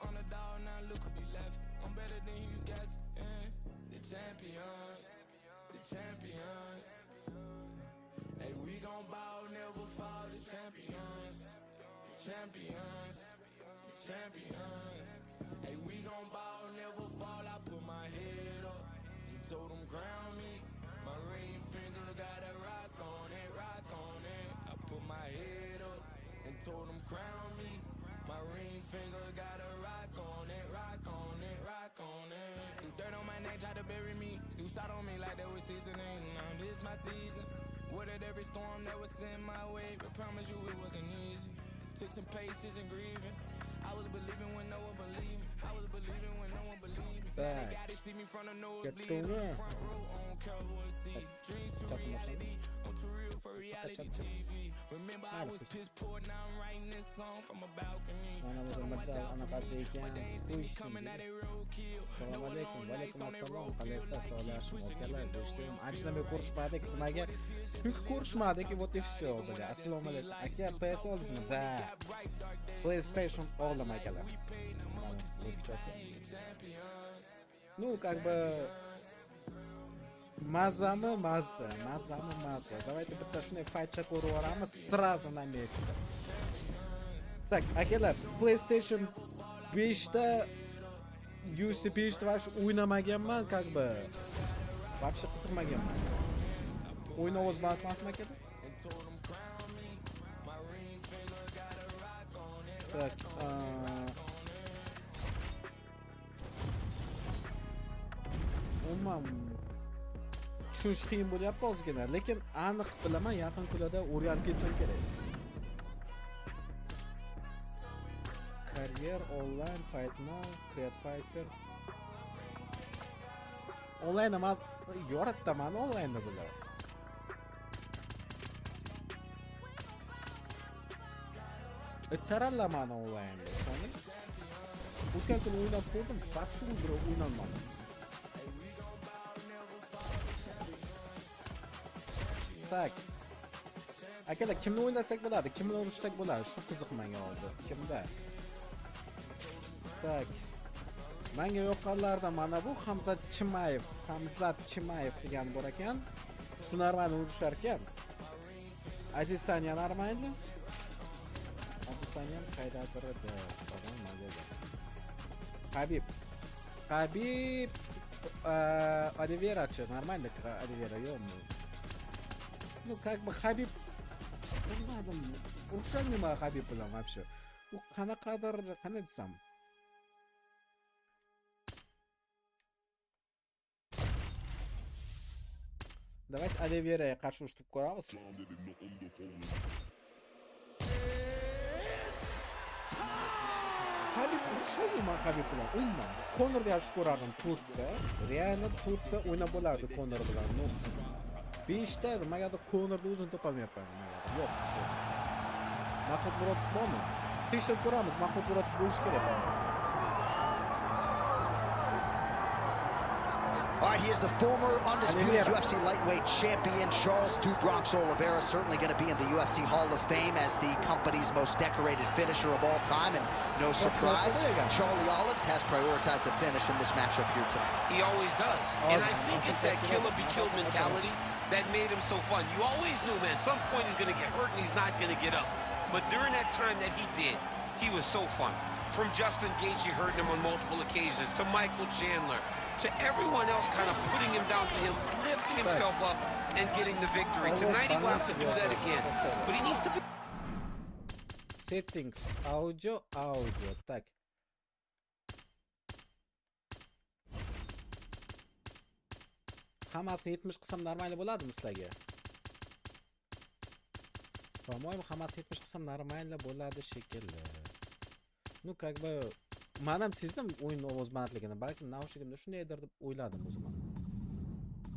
underdog, now look who be left. I'm better than you guys, yeah. The champions, the champions. Hey, we gon' bow, never fall, the champions, the champions, the champions. Hey, we gon' bow, never fall, I put my head up and told them ground me. My ring finger got a rock on it, rock on it. I put my head up and told them crown me. My ring finger got a rock on it, rock on it, rock on it. Do dirt on my neck, try to bury me. Do side on me like that was seasoning. Now this my season. Weathered every storm that was sent my way. But promise you it wasn't easy. Took some patience and grieving. I was believing when no one believed me. I was believing when no one believed me. They got to see me from the nosebleed. Front row on Cowboy seat. Dreams to reality. I'm too real for reality TV. Remember I was piss poor, now I'm writing this song from a balcony. Tell them watch out for me, but they ain't see me coming at a road-kill. No long nights on that road field like keep pushing even though Anchinaga ko'rishmadik, nimaga? Chunki ko'rishmadik, вот и всё, bля. Assalomu alaykum. Aka, PS oldingizmi? Da. PlayStation oldim akalar. Ну, как бы mazami mazza. Давайте bitta shunday faytcha ko'rib yuboramiz sразу на месте. Так, akalar, PlayStation 5da UCF5 вообще o'ynamaganman, как бы. Вообще qiziqmaganman. O'yin ovoz balandmasmi akalar? Так, umuman tushunish qiyin bo'lyapti ozgina, lekin aniq bilaman yaqin kunlarda o'rganib kelsam kerak. Career, online, fight now, create fighter. Online emas, yorataman onlaynda bular. Tarallaman onlaynda. O'tgan kuni o'ynab ko'rdim, faqat bir o'ynolmadim. Tak. Akalar, kimni o'ynasak bo'ladi? Kimni urishsak bo'ladi? Shu qiziq menga hozir. Kimda? Tak. Menga yoqqanlardan mana bu Hamzat Chimayev degan bor ekan. Shular meni urishar ekan. Adesanya normalmi? Adesanya qaydadir edi. Habib Oliverachi, нормально, Оливера, yo'qmi? Ну, как бы Habib bilmadim. O'xshamayman Habib bilan вообще. U qanaqadir, qanday desam? Давайте Оливeraga qarshi urushib ko'ramiz. Habib o'xshamayman Habib bilan. Umuman Konorni yaxshi ko'rardim to'rtda. Real to'rtda o'ynab bo'lardi Konor bilan. No. 5 ta nimagadir Konorni o'zini topolmayapman nimagadir. Yo'q. Mahmud Murodov bormi? Tekshirib ko'ramiz. Mahmud Murodov bo'lish kerak. All right, he is the former undisputed UFC lightweight champion, Charles "Two Bronx" Oliveira, certainly going to be in the UFC Hall of Fame as the company's most decorated finisher of all time. And no surprise, Charlie Olives has prioritized the finish in this matchup here tonight. He always does. And I think it's that kill or be killed mentality that made him so fun. You always knew, man, at some point he's going to get hurt and he's not going to get up. But during that time that he did, he was so fun. From Justin Gaethje hurting him on multiple occasions, to Michael Chandler, to everyone else kind of putting him down to him, lifting himself up and getting the victory. Tonight he will have to do that again. But he needs to be... Settings, audio. Tak. Hammasini 70 qilsam normal bo'ladimi sizlarga? По-моему, hammasini 70 qilsam normal bo'ladi shekilli. Ну, как бы men ham sezdim o'yin ovoz balandligini, balki naushnikimda shundaydir deb o'yladim o'zim.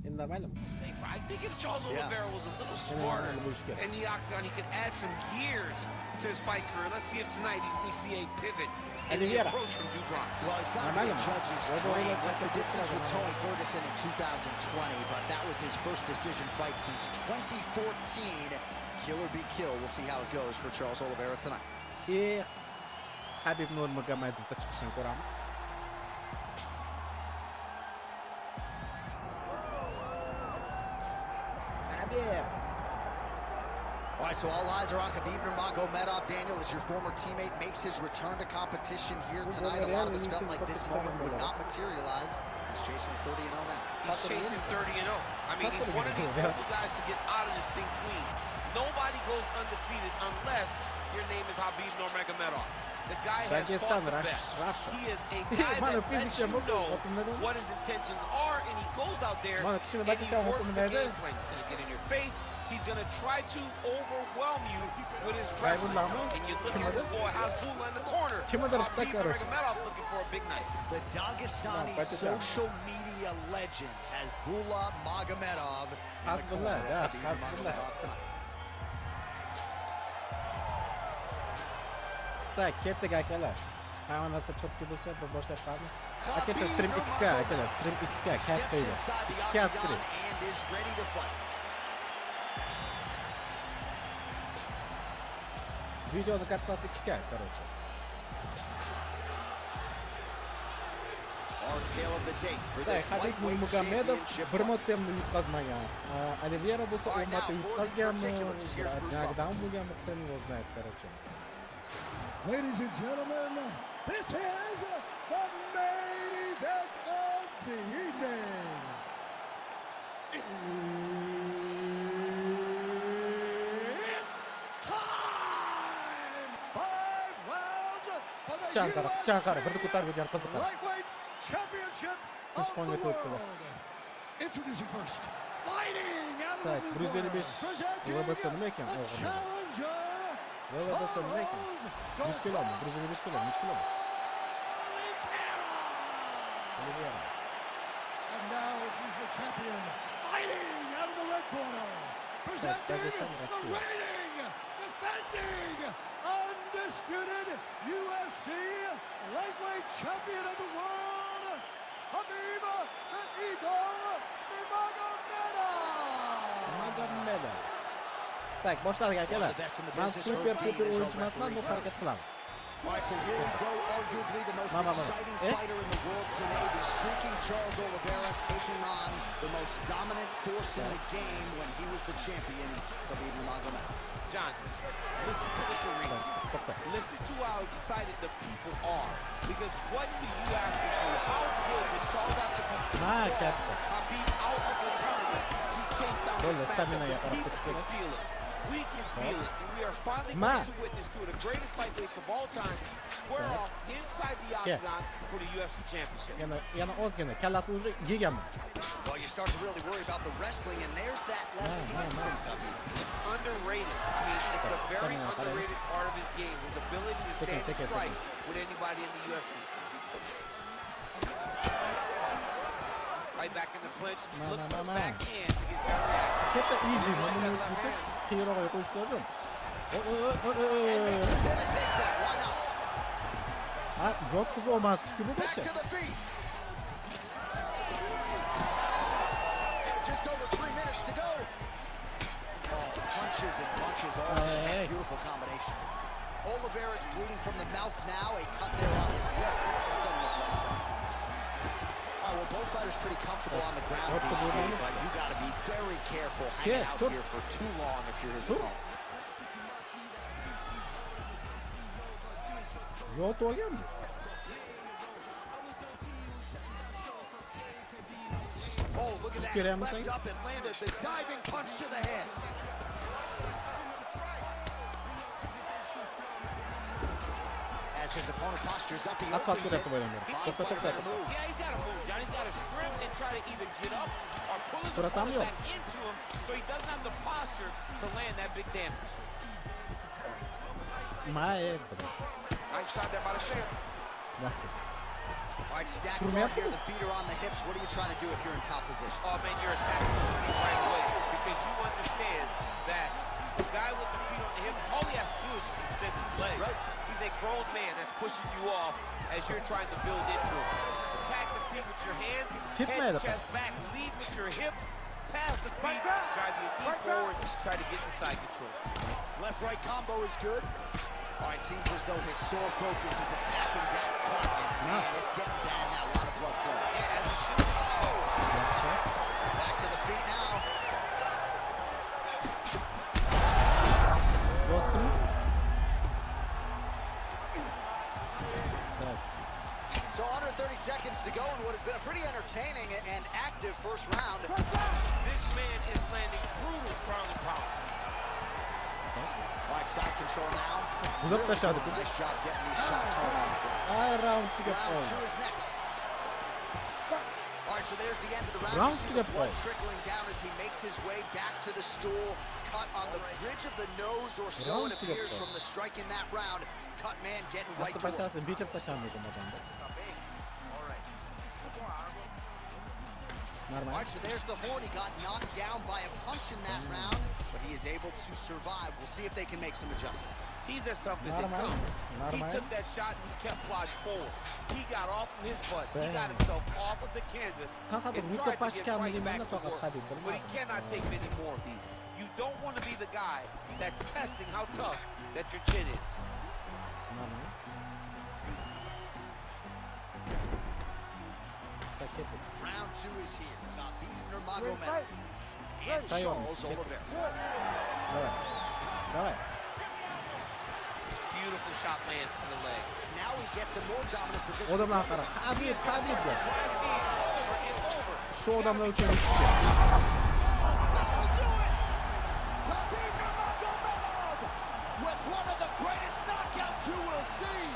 Endi normalmi? I think if Charles Oliveira was a little smarter in the octagon, he could add some years to his fight career. Let's see if tonight we see a pivot in the approach from Two Bronx. Well, he's got to be a judge's dream. Went the distance with Tony Ferguson in 2020, but that was his first decision fight since 2014. Kill or be killed. We'll see how it goes for Charles Oliveira tonight. Habib Nurmagomedovda chiqishini ko'ramiz. Habib. All right, so all eyes are on Khabib Nurmagomedov. Daniel, as your former teammate makes his return to competition here tonight, a lot of us felt like this moment would not materialize. He's chasing 30-0 now. He's chasing 30-0. I mean, he's one of the only guys to get out of this thing clean. Nobody goes undefeated unless your name is Khabib Nurmagomedov. The guy has fought the best. He is a guy that lets you know what his intentions are, and he goes out there and he works the game plan. He's going to get in your face. He's going to try to overwhelm you with his wrestling. And you look at this boy, Hasbulla in the corner. Khabib Nurmagomedov looking for a big night. The Dagestani social media legend Hasbulla Magomedov. Hasbulla, yeah, Hasbulla. Так, ketdik akalar. Hamma narsa cho'pcha bo'lsa, bir boshlab qoldi. Akalar stream 2K, akalar stream 2K, katta edi. 2K stream. Videoni konsepsiyasi 2K, короче. Habib Nurmagomedov bir martamni yutqazmagan. Olivera bo'lsa 10 marta yutqazganmi? Nagdan bo'lganmi? Xudoni o'zlaydi, короче. Ladies and gentlemen, this is the main event of the evening. It's time! 5 rounds for the Lightweight Championship of the World. Introducing first, fighting out of the blue corner, presenting the challenger. Böyle basın ne ki? 100 kilo mu? 125 kilo mu? 100 kilo mu? Olivera. And now he's the champion, fighting out of the red corner. Presenting the reigning, defending, undisputed UFC lightweight champion of the world, Khabib the Eagle Nurmagomedov. Tak, boshladik akalar. Men super o'yinchi emasman, bu harakat qilaman. All right, so here we go, arguably the most exciting fighter in the world today, the streaking Charles Oliveira taking on the most dominant force in the game when he was the champion, Khabib Nurmagomedov. John, listen to this arena. Listen to how excited the people are. Because what do you have to do? How good does Charles have to be to Khabib out of retirement to chase down this matchup? The people can feel it. We can feel it, and we are finally going to witness two of the greatest lightweights of all time square off inside the octagon for the UFC Championship. Yana ozgina, kallasi уже yeganman. Well, you start to really worry about the wrestling, and there's that left hand from Khabib. Underrated. I mean, it's a very underrated part of his game, his ability to stand and strike with anybody in the UFC. Right back in the clinch, look for the backhand to get better reaction. Chatda easy, buni yutish keyinroq qo'yish lozim. Ha, yotqiz olmasdi-ku bu Back to the feet. Just over 3 minutes to go. Oh, punches and punches, all beautiful combination. Oliveira's bleeding from the mouth now, a cut there on his lip. That doesn't look like fun. Well, both fighters pretty comfortable on the ground, DC, but you got to be very careful hanging out here for too long if you're his opponent. Yot olganmiz. Oh, look at that. Leapt up and landed the diving punch to the head. As his opponent postures up, he opens it. Yeah, he's got to move, John. He's got to shrimp and try to either get up or pull his opponent back into him so he doesn't have the posture to land that big damage. Nice shot there by the champ. All right, stack guard here. The feet are on the hips. What are you trying to do if you're in top position? Oh, man, you're attacking those feet right away because you understand that the guy with the feet on the hip, all he has to do is just extend his legs. Right. He's a grown man that's pushing you off as you're trying to build into him. Attack the feet with your hands, head, chest back, lead with your hips, pass the feet, drive your knee forward, try to get the side control. Left-right combo is good. All right, seems as though his sole focus is attacking that cut, and man, it's getting bad now. A lot of blood flowing. Yeah, as it should. Back to the feet now. Yoktun. Evet. So under 30 seconds to go in what has been a pretty entertaining and active first round. This man is landing brutal ground and pound. All right, side control now. Uzak taşadık. Nice job getting these shots home. Ay round to get Round all. 2 is next. All right, so there's the end of the round. Round You see to the the blood play. trickling down as he makes his way back to the stool. Cut on the bridge of the nose or so Round it to the appears play. from the strike in that round. Cut man getting right Hatta to work. taşarsın, bir çift taşanmıyor hocamda. All Normal. right, so there's the horn. He got knocked down by a punch in that round, but he is able to survive. We'll see if they can make some adjustments. He's as tough as they Normal. come. He Normal. took that shot and he kept plodding forward. He got off of his butt. He Damn. got himself off of the canvas Kanka and bu tried to baş get kamili right ben de back to fakat work. Khabib But he bilmem. cannot take many more of these. You don't want to be the guy that's testing how tough that your chin is. Normal. Paketi. Round 2 is here. Khabib Nurmagomedov and Sayın Charles olmuş. Oliveira. Evet. Evet. Beautiful shot lands to the leg. Now he gets a more dominant position. O da bana karar. Khabib, Khabib ya. Drive me over and over. Şu adamla ölçemiş ya. That'll do it! Khabib Nurmagomedov with one of the greatest knockouts you will see.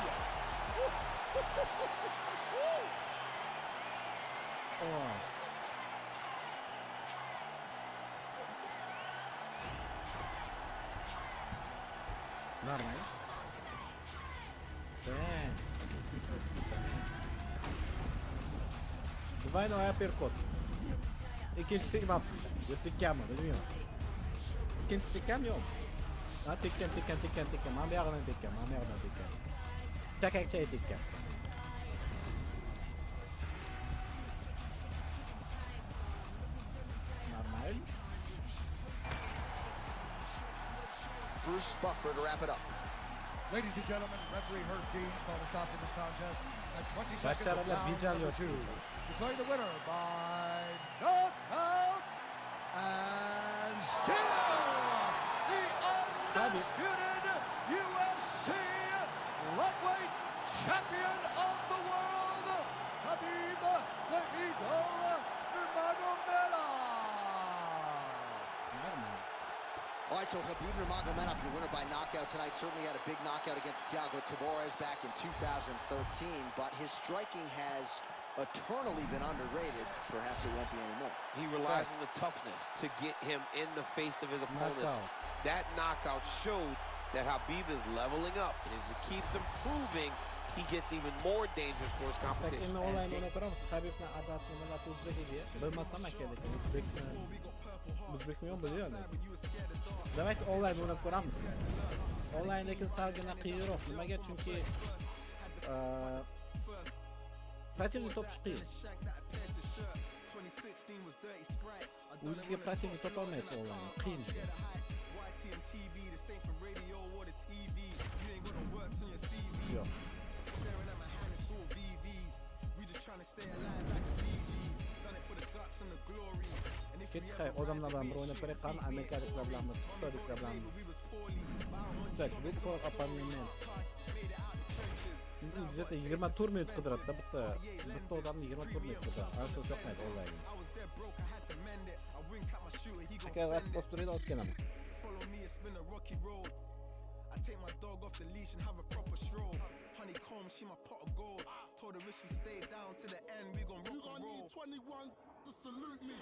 Oh. Normal. Damn. Vai no uppercut. İkincisi imam. Tikkem mi? Bilmiyorum. İkincisi tikkem yok. Ha tikkem. Mam yağını tikkem. Çekek şey tikkem. Normal. Bruce Buffer to wrap it up. Ladies and gentlemen, referee Herb Dean's called a stop to this contest at 20 seconds of Başlarında round Bical number yok. 2. Declaring the winner by knockout and still the undisputed UFC lightweight champion of the world, Khabib the Eagle Nurmagomedov. Normal. All right, so Khabib Nurmagomedov, your winner by knockout tonight, certainly had a big knockout against Thiago Tavares back in 2013, but his striking has eternally been underrated. Perhaps it won't be anymore. He relies on the toughness to get him in the face of his opponents. Knockout. That knockout showed that Khabib is leveling up, and as he keeps improving, he gets even more dangerous for his Tak competition. endi olayni o'ynatiramiz. Habibni adasini nima o'zbek edi. Bilmasam kerak. O'zbekmi biladi. Demak, onlayn o'ynab ko'ramiz. Onlayn lekin salgina qiyinroq. Nimaga? Chunki protivnik topish qiyin. O'zingizga protivnik topolmaysiz onlayn. Qiyin. Yo'q. Kettiq, odamlar bilan bir o'ynab ko'raylik. Qani amerikaliklar bilanmi, xitoyliklar bilanmi? Так, bitta opponent. Где-то 24 minut qidiradi-da bitta odamni 24 minut qidiradi. Ana shu yoqmaydi onlayn. Aka, vaqt posturida olib kelaman. I take my dog off the leash and have a proper stroll. Honeycomb, she my pot of gold. Told her if she stay down to the end, we gon' rock and roll. 21 to salute me.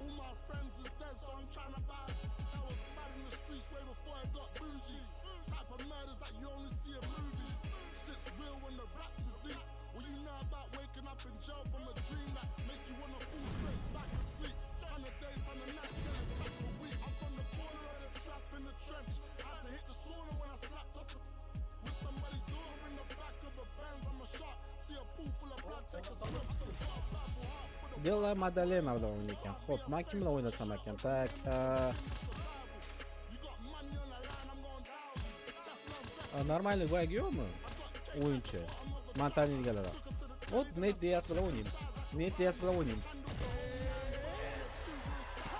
All my friends is dead, so I'm trying to buy. I was bad in the streets way before I got bougie. Type of murders that you only see in movies. Shit's real when the raps is deep. What you know about waking up in jail from a dream that make you wanna fall straight back to sleep. 100 days, 100 nights, and a track per week. I'm from the corner of the trap in the trench. Had to hit the sauna when I slapped up with somebody's daughter in the back of a Benz. I'm a shark. See a pool full of blood, take a swim. Della Maddalena bilan o'ynaykan. Xo'p, men kim bilan o'ynasam ekan? Tak, Normalniy guvohi yo'qmi? O'yinchi. Montaniygalar. O net DS bilan o'ynaymiz. Net DS bilan o'ynaymiz.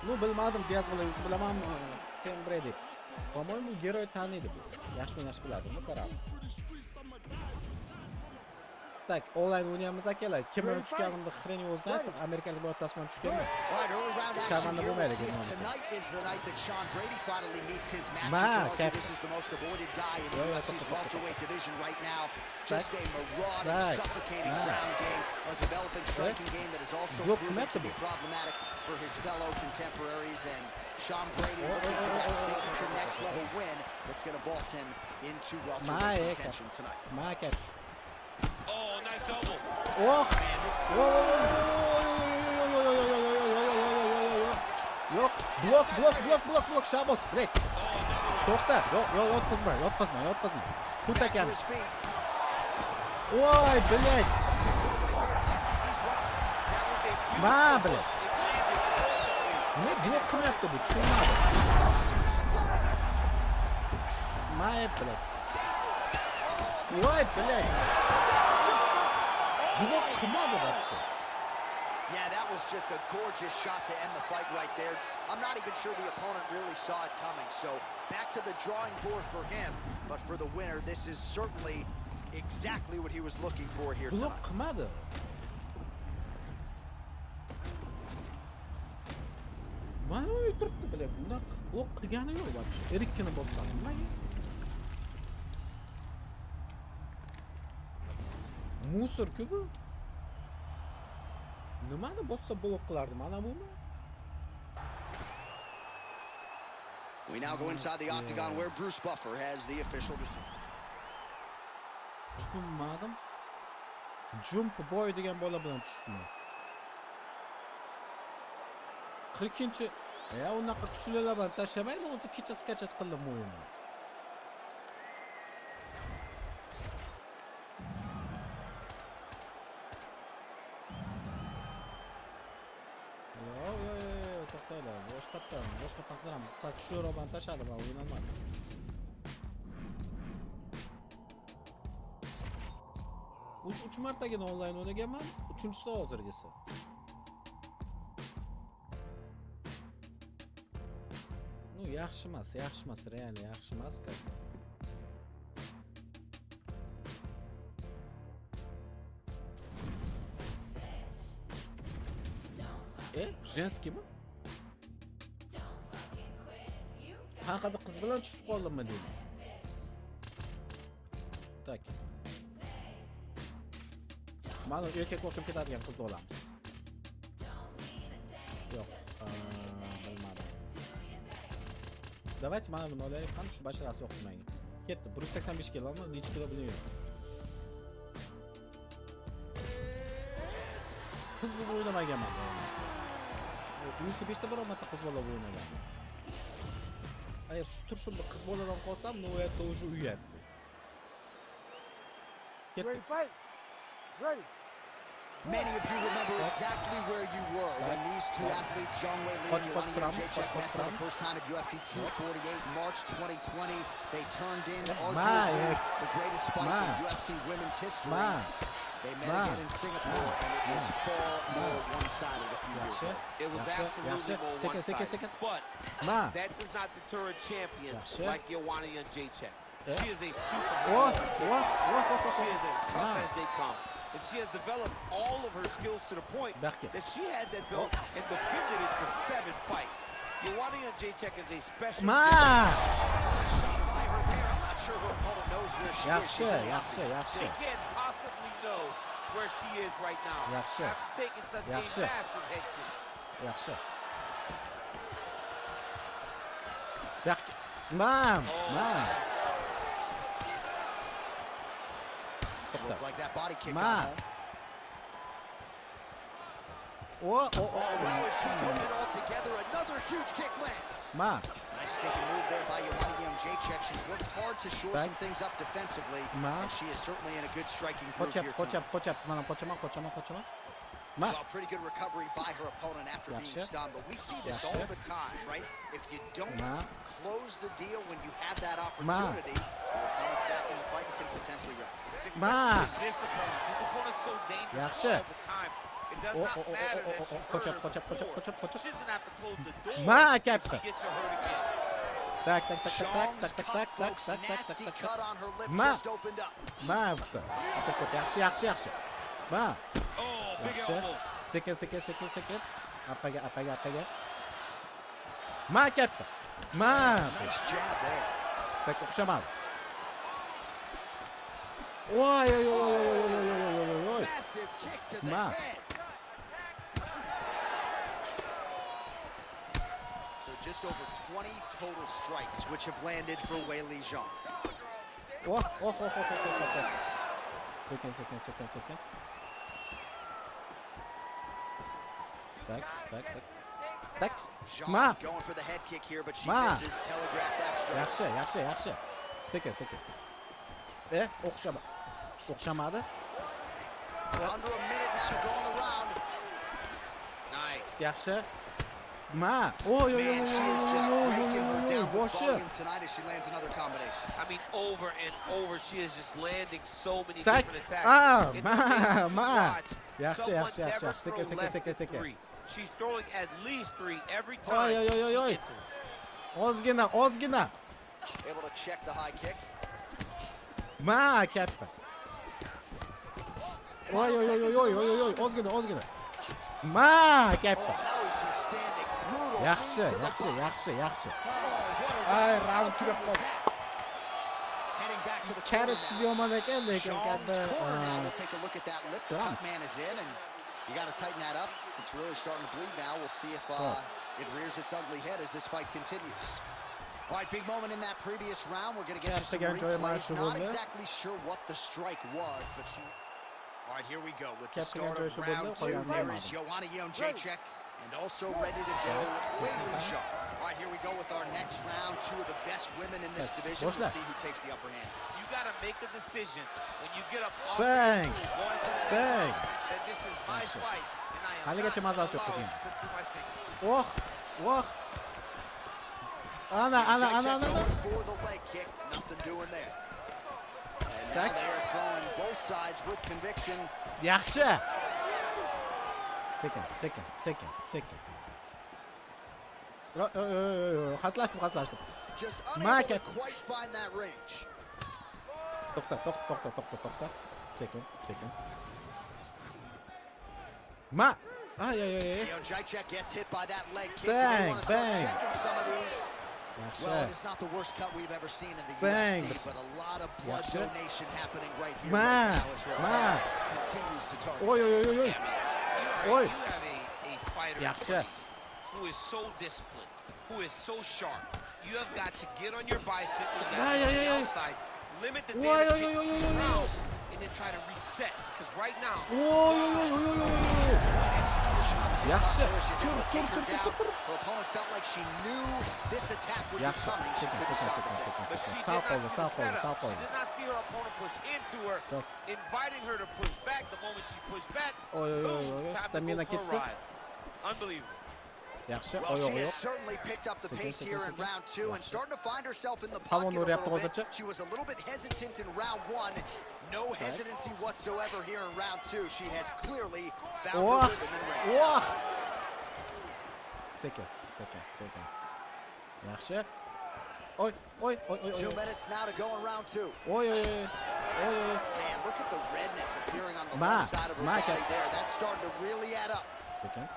Ну, bilmadim, DS bilaman, sen Brady. По-моему, герой taniydi bu. Yaxshi biladi, bu qaramiz. Tak, onlayn o'ynaymiz akalar. Kim tushganimni xreni o'zini aytib, amerikalik bot tasman tushganmi? Shamanda bo'lmaydi. Tonight is the night that Sean Brady finally meets his match. This is the most avoided guy in the UFC's welterweight division right now. Just a marauding, suffocating ground game, a developing striking game that is also proven to be problematic for his fellow contemporaries. And Sean Brady looking for that signature next level win that's going to vault him into welterweight contention tonight. Oh, nice elbow. Oh! Yo'q, blok, Shabos, break. To'xta. Yo'q, yotqizma. Tut akani. Voy, blek. Ma, blek. Ne blok qilyapti bu? Tushunmadim. Ma, blek. Voy, blek. Yeah, that was just a gorgeous shot to end the fight right there. I'm not even sure the opponent really saw it coming. So back to the drawing board for him. But for the winner, this is certainly exactly what he was looking for here tonight. Mana o'tiribdi bilib, bunaqa o'q qilgani yo'q вообще. Erikkini bossam, nimaga? Musor-ku bu. Nimani bossa blok qilardi, mana bumi? We now go inside the octagon where Bruce Buffer has the official decision. Tushunmadim. Jump boy degan bola bilan tushibman. 40-chi. Ya unaqa kuchlilar bilan tashlamaydi, o'zi kechasigacha qildim o'yinni. To'xtaylar, boshqa qilamiz. Sakshuroq bilan tashladi va o'ynamadi. O'zi 3 martagina onlayn o'ynaganman, 3-chisi hozirgisi. Ну, yaxshi emas, real yaxshi emas-ku. Женскийmi? Haqida qiz bilan tushib qoldimmi deyman. Tak. Mana erkak o'xshab ketadigan qizni olamiz. Yo'q, bilmadim. Давайте mana buni olaylik, ham shu basharasi yo'q menga. Ketdi, 185 kilomi, necha kilo bilmayman. Qiz bo'lib o'ynamaganman. UCF5da bir marta qiz bola o'ynaganman. Agar shu turshimda qiz boladan qolsam, no uyatda o'sha uyat. Many of you remember exactly where you were when these two athletes, Zhang Weili and Yozing, met for the first time at UFC 248 in March 2020. They turned in arguably the greatest fight in UFC women's history. They met again in Singapore, and it was far more one-sided a few years ago. It was absolutely more one-sided, but that does not deter a champion like Joanna Jędrzejczyk. She is a super She is as tough as they come. And she has developed all of her skills to the point that she had that belt and defended it for 7 fights. Joanna Jędrzejczyk is a special I'm not sure her opponent knows where she is. She can't possibly know where she is right now after taking such a massive head kick. Looked like that body kick got home. Wow, as she put it all together, another huge kick lands. Nice sticking move there by Joanna Jędrzejczyk. She's worked hard to shore some things up defensively, and she is certainly in a good striking group here tonight. Ma. Well, pretty good recovery by her opponent after being stunned, but we see this all the time, right? If you don't close the deal when you have that opportunity, your opponent's back in the fight and can potentially wreck. Ma. This opponent's so dangerous all the time. It does not matter that she hurt her before. She's gonna have to close the door Ma, if she Kayp. gets her hurt again. Tak, tak, tak, tak, Shong's tak, tak, cut, tak, tak, folks, tak, tak, nasty tak, tak. cut on her lip Ma. just opened up. Ma bitta. Yaxshi, yaxshi, yaxshi. Ma. Oh, big Yaxshi. elbow. Sekin, sekin, sekin, sekin. Orqaga, orqaga, orqaga. Ma katta. Ma. Nice jab there. Tak o'xshamadi. Oy, oy, oy, oy, oy, oy, oy, oy. Massive kick to the Ma. head. So just over 20 total strikes, which have landed for Weili Zhang. Oh, oh, oh, oh, oh, oh, oh. Sekin, sekin, sekin, sekin. Tak, tak, tak. Tak. Ma. Zhang going for the head kick here, but she Ma. misses. Telegraph that strike. Yaxshi, yaxshi, yaxshi. Sekin, sekin. O'xshamadi. Under a minute now to go in the round. Nice. Yaxshi. Ma. Oy, oy, oy, Man, she is just breaking her oy, down with boshi. volume tonight as she lands another combination. I mean, over and over, she is just landing so many Tak. different attacks. Ah, It's ma, amazing to ma. watch. Yaxshi, Someone yaxshi, yaxshi, never yaxshi. Sekin, throw sekin, less sekin, than sekin. 3. She's throwing at least 3 every Oy, time oy, oy, oy, she oy. enters. Ozgina, ozgina. Able to check the high kick. Ma katta. Oy, oy, oy, oy, oy, oy, oy, ozgina, ozgina. Ma Oh, katta. how is she standing? Brutal. Yaxshi, knee to the yaxshi, body. yaxshi, yaxshi. Oh, what a Ay, round round was tugab that? qoldi. Heading back to the corner Karis qiz now. yomon ekan, lekin Shong's katta. corner now. We'll take a look at that lip. The drums. cut man is in, and you got to tighten that up. It's really starting to bleed now. We'll see if it rears its ugly head as this fight continues. All right, big moment in that previous round. We're going to get you some replays. Not exactly sure what the strike was, but she... All right, here we go with the start of round 2. There is Joanna Jędrzejczyk, and also ready to go, Weili Zhang. All right, here we go with our next round. 2 of the best women in this division. We'll see who takes the upper hand. You got to make a decision when you get up off Bang. the stool, going to the next Bang. round, that this is my fight, and I am Haligacha not mazasi yo'q allowed qizning. to slip through my fingers. Oh, oh. Ana. Jędrzejczyk going for the leg kick. Nothing doing there. And now Tak. they are throwing both sides with conviction. Yaxshi. Sekin, sekin, sekin, sekin. Xaslashdim. Just Ma unable to Kayp. quite find that range. To'xta. Sekin. Ma. Ay. Jędrzejczyk gets hit by that leg kick. Bang, You want to start bang. checking some of these. Well, it Yaxshi. is not the worst cut we've ever seen in the Bang. UFC, but a lot of blood Yaxshi. donation happening right here Ma, right now as her ma. opponent continues to target. Oy. You Oi. have a fighter Yaxshi. who is so disciplined, who is so sharp. You have got to get on your bicycle, you got Ay, to ay, go ay. outside, limit the Oi, damage oi, oi, oi, oi. rounds, and then try to reset. Because right now, Oy. Execution on the hip Yaxshi. toss there. She's able to take her Tur. down. Her opponent felt like she knew this attack would be Yaxshi. coming. She couldn't stop it there. but she did Sağ not qoldi, see sağ the setup. qoldi. She did not see her opponent push into her, Yok. inviting her to push back. The moment she pushed back, Oy. boom, time to Stamina go for a ketdi. ride. Unbelievable. Yaxshi. Well, she Oyog'i has yo'q. certainly picked up the pace here in round 2 and starting to find herself in the Palon pocket a uryapti little bit. hozircha. She was a little bit hesitant in round 1. No hesitancy whatsoever here in round 2. She has clearly found Oh. her rhythm in range. Oh. Sekin. Yaxshi. Oy. 2 minutes now to go in round 2. Oy. Man, look at the redness appearing on the Ma, left side of her Ma, body Kayp. there. That's starting to really add up. Sekin.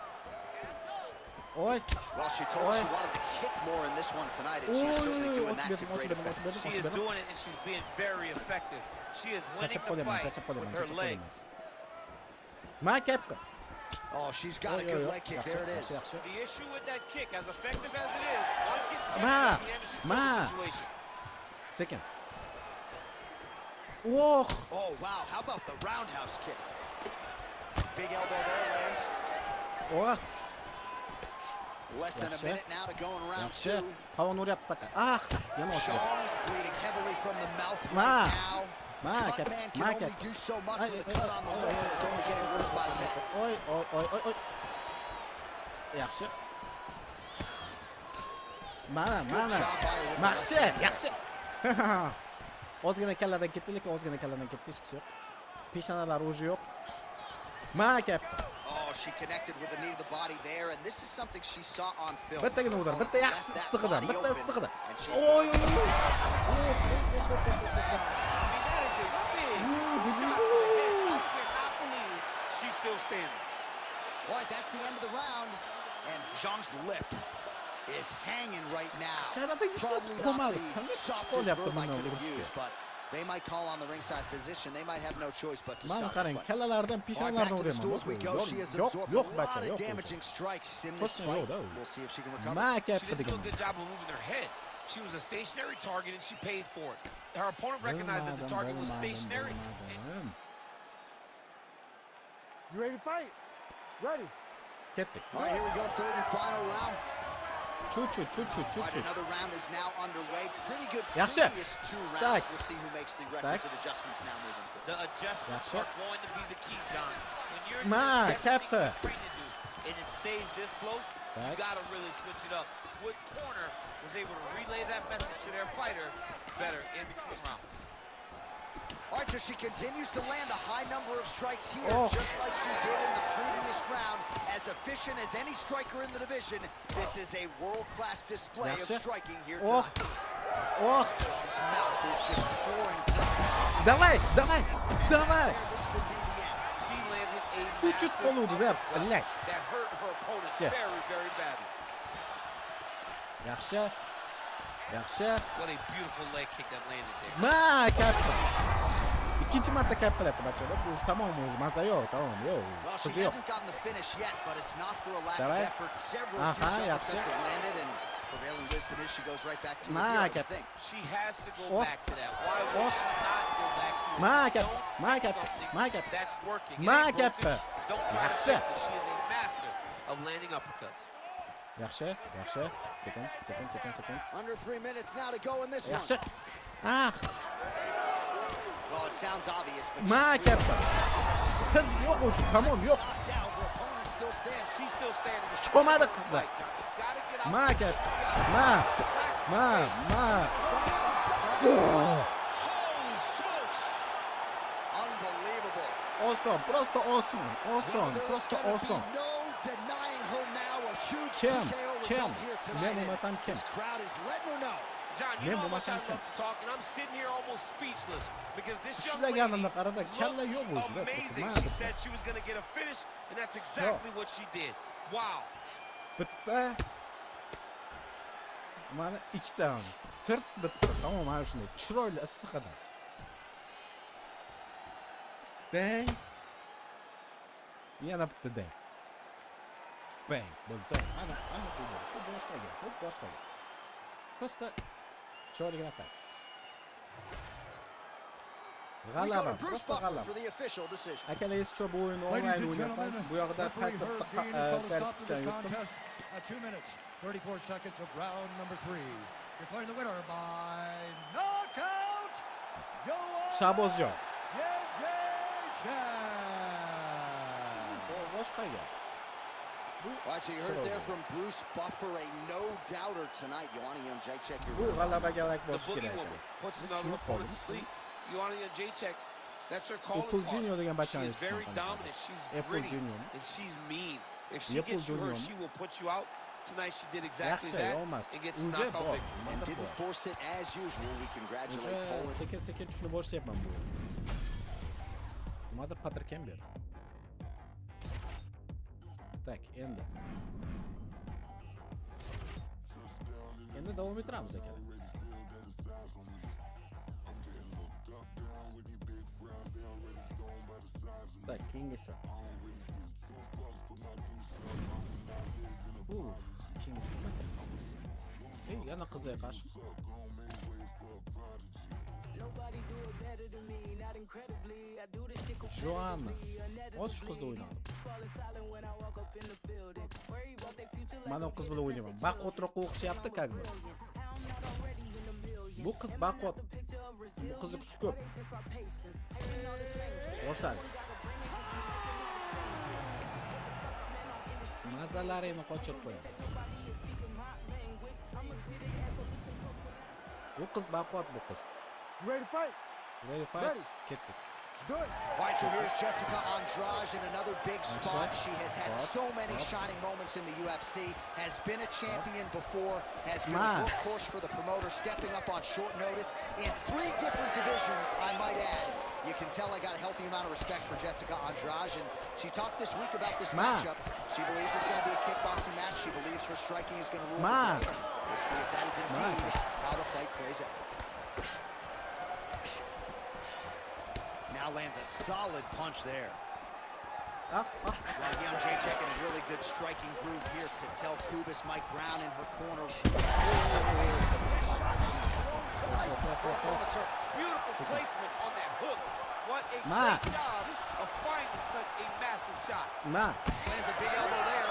Oy. Well, she told us she wanted to kick more in this one tonight, and she's certainly doing that to great effect. She is doing it, and she's being very effective. She is winning the fight with her legs. Ma katta. Oh, she's got a good leg kick. There it is. The issue with that kick, as effective as it is, one gets Ma, jammed in the Anderson Ma. Silva situation. Sekin. Oh. Oh, wow. How about the roundhouse kick? Big elbow there, lands. Oh. Less than a Yaxshi. minute now to go in round Yaxshi. 2. Qovun uryapti fakat. Ah, yana ochdi. Shong's bleeding heavily from the mouth Ma. right now. Cut man can only do so much with a cut on the lip, and it's only getting worse by the minute. Oy. Yaxshi. Mana. Yaxshi. Ozgina kalladan ketdi, lekin ozgina kalladan ketdi, hech yo'q. Peshonalar o'zi yo'q. Kayp. Oh, she connected with the knee to the body there, and this is something she saw on film. Bittagina urdi, bitta yaxshi issiqida, bitta issiqida. I Oy. mean, that is a big shot to the head. I cannot believe she's still standing. Boy, that's the end of the round, and Zhang's lip is hanging right now. Probably not the softest verb I could have used, but they might call on the ringside physician. They might have no choice but to stop the qarang, fight. kallalardan All right, peshonalarni back to the uraman. stools we go. She has absorbed a lot of damaging strikes in this fight. We'll see if she can recover. She didn't do a good job of moving her head. She was a stationary target and she paid for it. Her opponent recognized that the target was stationary. You ready to fight? Ready. Ketdik. All right, here we go, third and final round. Chut. All right, another round is now underway. Pretty good Yaxshi. previous two rounds. We'll see who makes the requisite adjustments now moving forward. The adjustments are going to be the key, John. When you're Kayp. trained to do and it stays this close, you got to really switch it up. Wood corner was able to relay that message to their fighter better in between rounds. All right, so she continues to land a high number of strikes here, just like she did in the previous round. As efficient as any striker in the division, this is a world-class display of striking here tonight. Zhang's mouth is just pouring. Давай. This could be the end. She landed a Chut qoluvdi deb, illak. that hurt her opponent very, very badly. Yaxshi. What a beautiful leg kick that landed there. Kayp. İkinci marta Kayp qilyapti bachchalar. Bu tamom o'zi maza yo'q, tamom yo'q. Well, she hasn't gotten the finish yet, but it's not for a lack of effort. Several huge uppercuts have landed, and prevailing wisdom is she goes right back to the thing. She has to go back to that. Why would she not go back to it? Kayp. That's working. Kayp. Don't try to fix it. She is a master of landing uppercuts. Yaxshi. Sekin. Under 3 minutes now to go in this Yaxshi. one. Well, it sounds obvious, but Kayp. Qiz yo'q o'zi, tamom yo'q. down. Her opponent still stands. She's still standing. Chiqmadi qizlar. Kayp. Holy smokes! Unbelievable. Oson, prosto oson. Prosto oson. No denying her now. A huge Kim. TKO result here tonight. Men bo'lmasam kim? This crowd is letting her know. John, you know how much I love to talk, and I'm sitting here almost speechless because this young Ishlaganimni lady qarada kalla yo'q o'zi. looked amazing. She said she was going to get a finish, and that's exactly what she did. Wow. Bitta. Mana ikkita. Tirs bitta. Tamom, mana shunday chiroyli issiq adam. Bang. Yana bitta dang. Bang. Bo'ldi. Ana bu boshqa. Prosta chiroyligina qay. G'alaba, prosta g'alaba. For the official decision. Akalar shu bu o'yinni onlayn o'ynayapman. Bu yoqda pastda dars pichani yutdim. 2 minutes, 34 seconds of round number 3. Declaring the winner by knockout. Shabozjon. Boshqaga. All right, so you heard there from Bruce Buffer, a no-doubter tonight. Joanna Jędrzejczyk, Bu g'alabaga layq The bosish boogie kerak. woman puts another opponent to sleep. Joanna Jędrzejczyk, that's her calling Junior degan card. She bachani is very dominant. She's Apple gritty, Junior. and she's mean. If she gets you hurt, she will put you out. Tonight she did exactly Yaxshi, that olmaz. and gets O'zi knockout bor. victory. and didn't force it as usual. We congratulate Poland. Sekin tushunib boshlayapman bu. Nimadir patirkan ber. Tak, endi. Endi davom ettiramiz akalar. Tak, keyingisi. Keyingisi nima? Yana qizlarga qarshi. Joanna. O'z shu qizda o'ynadi. Mana o qiz bilan o'ynayman. Baq o'tiroqqa o'xshayapti, как бы. Bu kız baquvvat. Bu qizni kuchi ko'p. Boshladi. Mazalarini qochirib qo'yadi. Bu qiz baquvvat bu qiz. Ready to fight? Ready fight? Ketdik. Do it. All right, so here's Jessica Andrade in another big spot. She has had so many shining moments in the UFC, has been a champion before, has been a workhorse for the promoter, stepping up on short notice in 3 different divisions, I might add. You can tell I got a healthy amount of respect for Jessica Andrade, and she talked this week about this matchup. She believes it's going to be a kickboxing match. She believes her striking is going to rule the day. We'll see if that is indeed how the fight plays out. Now lands a solid punch there. Well, Jacek in a really good striking groove here. Ketel Kubis, Mike Brown in her corner. Beautiful placement on that hook. What a great job of finding such a massive shot. Lands a big elbow there.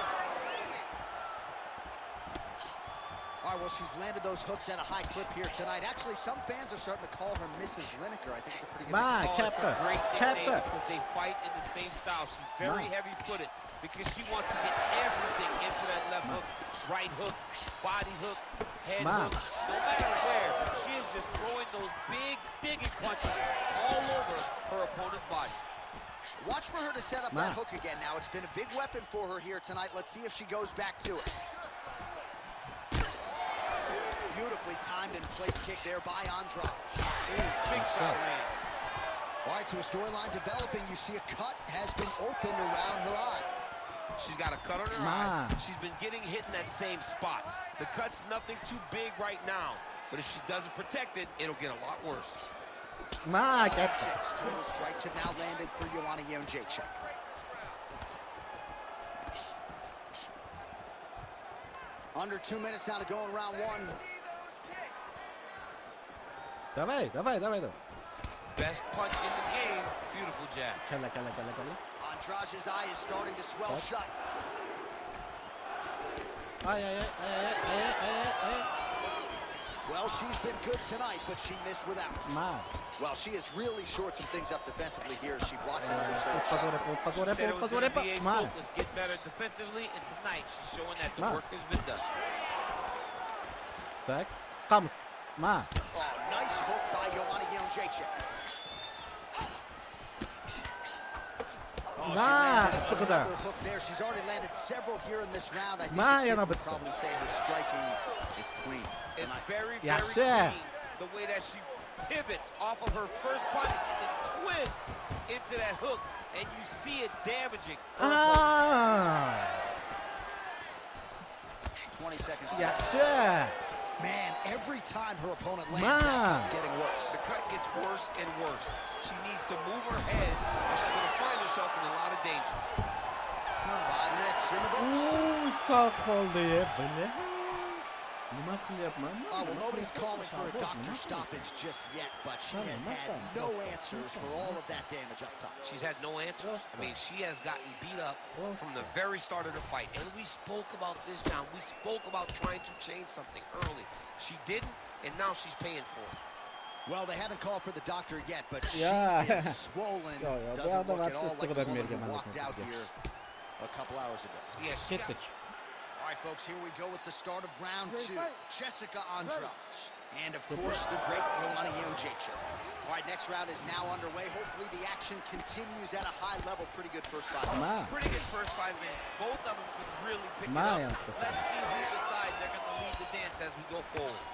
All right, well, she's landed those hooks at a high clip here tonight. Actually, some fans are starting to call her Mrs. Lineker. I think it's a pretty good name. Kayp. Great nickname because they fight in the same style. She's very heavy-footed because she wants to get everything into that left hook, right hook, body hook, head hook. No matter where, she is just throwing those big digging punches all over her opponent's body. Watch for her to set up that hook again now. It's been a big weapon for her here tonight. Let's see if she goes back to it. Beautifully timed and place kick there by Andrade. Big shot land. All right, so a storyline developing. You see a cut has been opened around her eye. She's got a cut on her eye. She's been getting hit in that same spot. The cut's nothing too big right now, but if she doesn't protect it, it'll get a lot worse. Kayp. 6 total strikes have now landed for Joanna Jacek. Under 2 minutes now to go in round 1. Давай. Best punch in the game. Beautiful jab. Andrade's eye is starting to swell shut. Well, she's been good tonight, but she missed without. Well, she has really shored some things up defensively here. She blocks another set of shots. Let's get better defensively, and tonight she's showing that the work has been done. Так, sıkamız. Oh, nice hook by Joanna Jacek. Sıkıda. Hook there. She's already landed several here in this round. I think the kids would probably say her striking is clean. It's very clean. The way that she pivots off of her first punch and then twists into that hook, and you see it damaging. 20 seconds. Yaxşı. Man, every time her opponent lands, that cut's getting worse. The cut gets worse and worse. She needs to move her head, or she's going to find herself in a lot of danger. 5 minutes in the books. Sağ koldu ya. Well, nobody's calling for a doctor stoppage just yet, but she has had no answers for all of that damage up top. She's had no answers. I mean, she has gotten beat up from the very start of the fight. And we spoke about this, John. We spoke about trying to change something early. She didn't, and now she's paying for it. Well, they haven't called for the doctor yet, but she is swollen. Doesn't look at all like the woman who walked out here a couple hours ago. Yes, All right, folks, here we go with the start of round 2. Jessica Andrade. And, of course, the great Joanna Jacek. All right, next round is now underway. Hopefully the action continues at a high level. Pretty good first 5 minutes. Pretty good first 5 minutes. Both of them can really pick it up. Let's see who decides they're going to lead the dance as we go forward.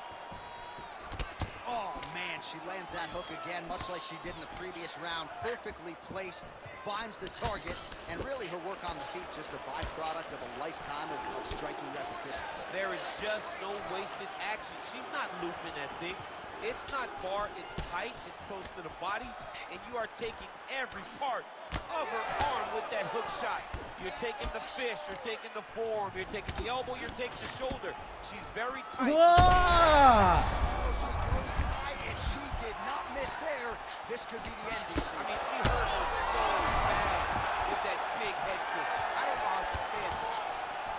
Oh, man, she lands that hook again, much like she did in the previous round. Perfectly placed, finds the target, and really her work on the feet just a byproduct of a lifetime of striking repetitions. There is just no wasted action. She's not looping that thing. It's not far, it's tight, it's close to the body, and you are taking every part of her arm with that hook shot. You're taking the fist, you're taking the forearm, you're taking the elbow, you're taking the shoulder. She's very tight. She throws high, and she did not miss there. This could be the NBC. I mean, she hurt her so bad with that big head kick. I don't know how she stands.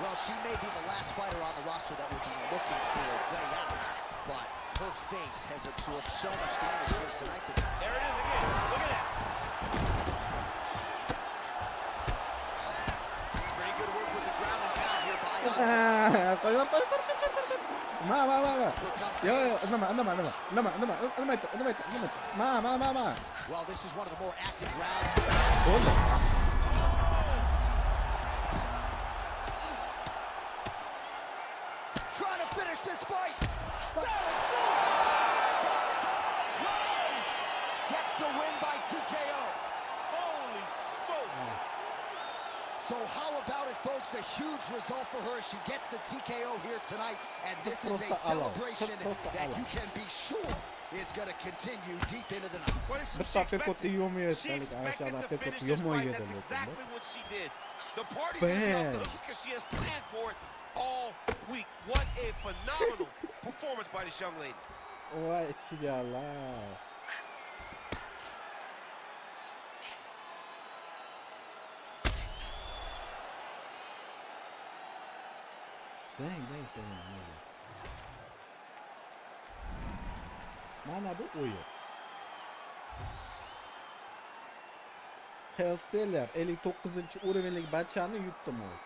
Well, she may be the last fighter on the roster that would be looking for a way out. but her face has absorbed so much damage here tonight. There it is again. Look at that. Pretty good work with the ground and pound here by Well, this is one of the more active rounds. Trying to finish this fight. That'll do it. Tries. Gets the win by TKO. Holy smokes. So how about it, folks? A huge result for her. She gets the TKO here tonight, and this is a celebration that you can be sure is going to continue deep into the night. What is she expected? She expected to finish this fight. That's exactly what she did. The party's going to be off the hook because she has planned for it all week. What a phenomenal performance by this young lady. Vay ICHIGA OLOV. Dang senin neydi? Mana bu oyun. Hellsteller 59. urevenlik Barchani yutdi Moz.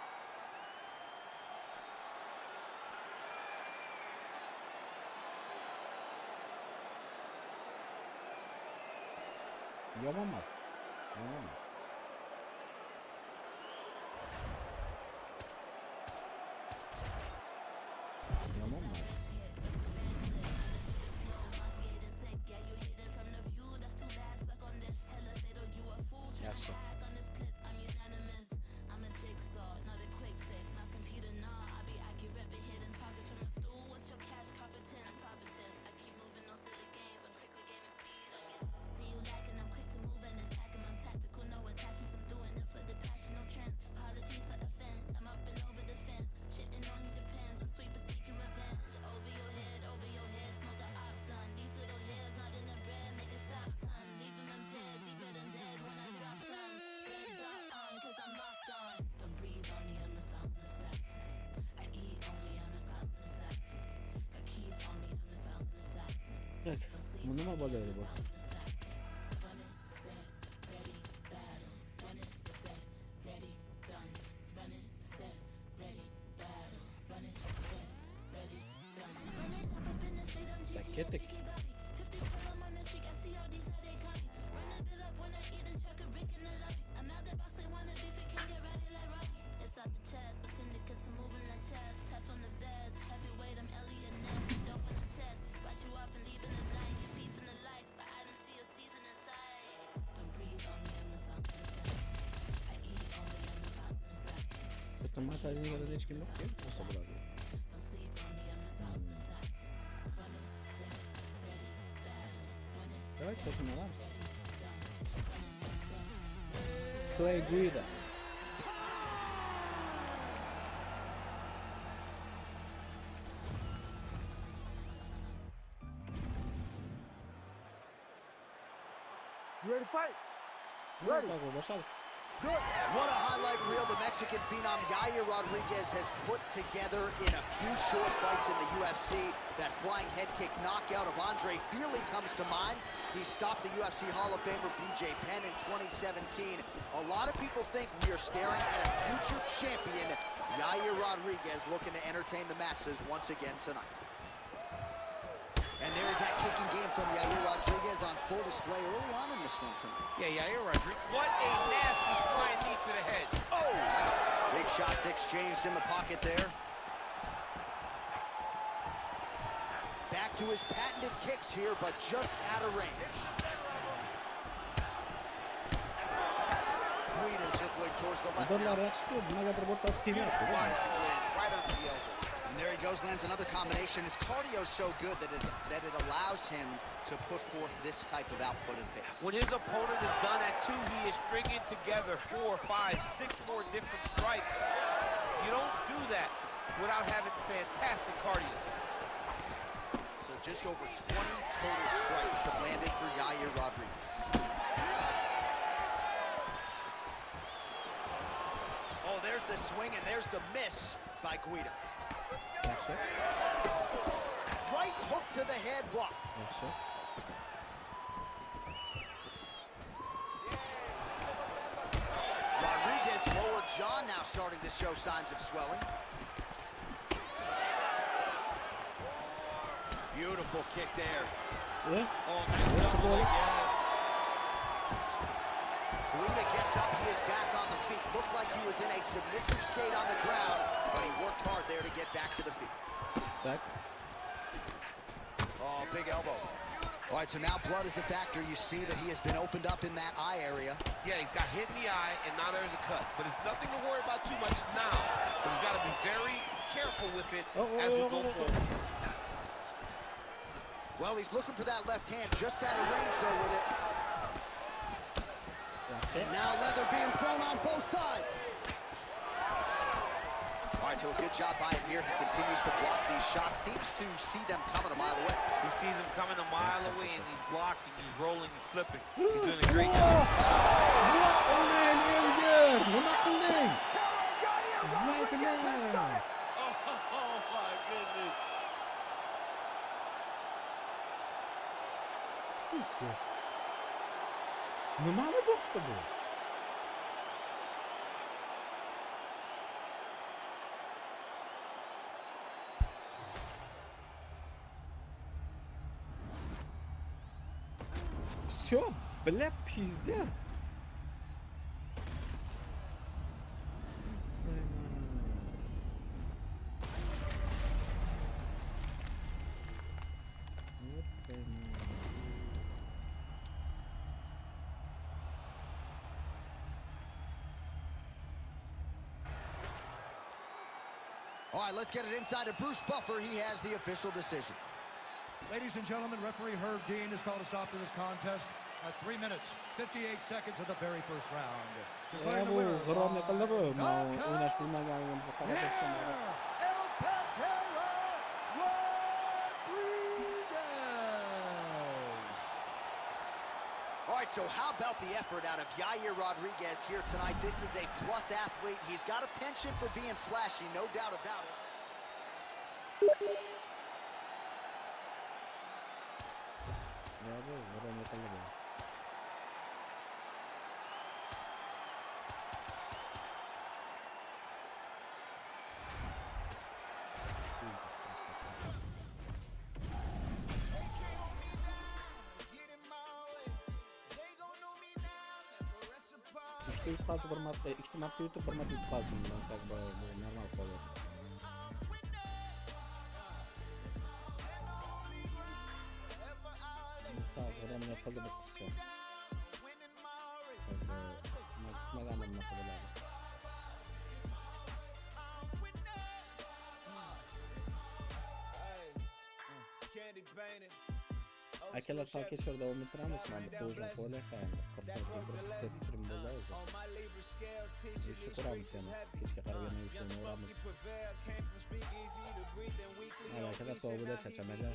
Yamanmaz. Yaxshi. Bak, bunu mu bağlıyor bu? Bak, kettik. Tamam, sadece kadar hiç kim yok ki. Olsa bu lazım. Evet, takım alar mısın? Guida. You ready to fight? Ready. What a highlight reel the Mexican phenom Yair Rodriguez has put together in a few short fights in the UFC. That flying head kick knockout of Andre Feely comes to mind. He stopped the UFC Hall of Famer BJ Penn in 2017. A lot of people think we are staring at a future champion, Yair Rodriguez, looking to entertain the masses once again tonight. And there's that kicking game from Yair Rodriguez on full display early on in this one tonight. Yeah, Yair Rodriguez. What a nasty flying knee to the head. Oh! Big shots exchanged in the pocket there. Back to his patented kicks here, but just out of range. Guida circling towards the left now. Right under the elbow. And there he goes, lands another combination. His cardio is so good that it allows him to put forth this type of output and pace. When his opponent is done at 2, he is stringing together 4, 5, 6 more different strikes. You don't do that without having fantastic cardio. So just over 20 total strikes have landed for Yair Rodriguez. Oh, there's the swing and there's the miss by Guida. Yaxshi. Right hook to the head blocked. Yaxshi. Rodriguez lower jaw now starting to show signs of swelling. Beautiful kick there. Yeah. Oh, nice double leg, yes. Guida gets up, he is back on the feet. Looked like he was in a submissive state on the ground, but he worked hard there to get back to the feet. Back. Oh, big elbow. All right, so now blood is a factor. You see that he has been opened up in that eye area. Yeah, he's got hit in the eye, and now there's a cut. But it's nothing to worry about too much now. But he's got to be very careful with it as we go forward. Well, he's looking for that left hand, just out of range, though, with it. And now leather being thrown on both sides. All right, so a good job by him here. He continues to block these shots. Seems to see them coming a mile away. He sees him coming a mile away, and he's blocking, he's rolling, he's slipping. He's doing a great job. Oh, my goodness. Who's this? Nimani bosdi bu? Всё, бля, пиздец. All right, let's get it inside to Bruce Buffer. He has the official decision. Ladies and gentlemen, referee Herb Dean has called a stop to this contest at 3 minutes, 58 seconds of the very first round. Declaring the winner by knockout, El Pantera Rodriguez. All right, so how about the effort out of Yair Rodriguez here tonight? This is a plus athlete. He's got a penchant for being flashy, no doubt about it. Yutqazib bir marta, ikki marta yutib, bir marta yutqazdim. Так bu normal holat. Safar qildi bu qizcha. Kutmagandim bunaqa bo'ladi. Akalar sal kechirib davom ettiramiz. Mana bu qo'ygan qo'ylar ham 40 bir test stream bo'ldi o'zi. Shu ko'ramiz yana. Kechga qarab yana ishni o'ramiz. Mana akalar sovuqda chachamada.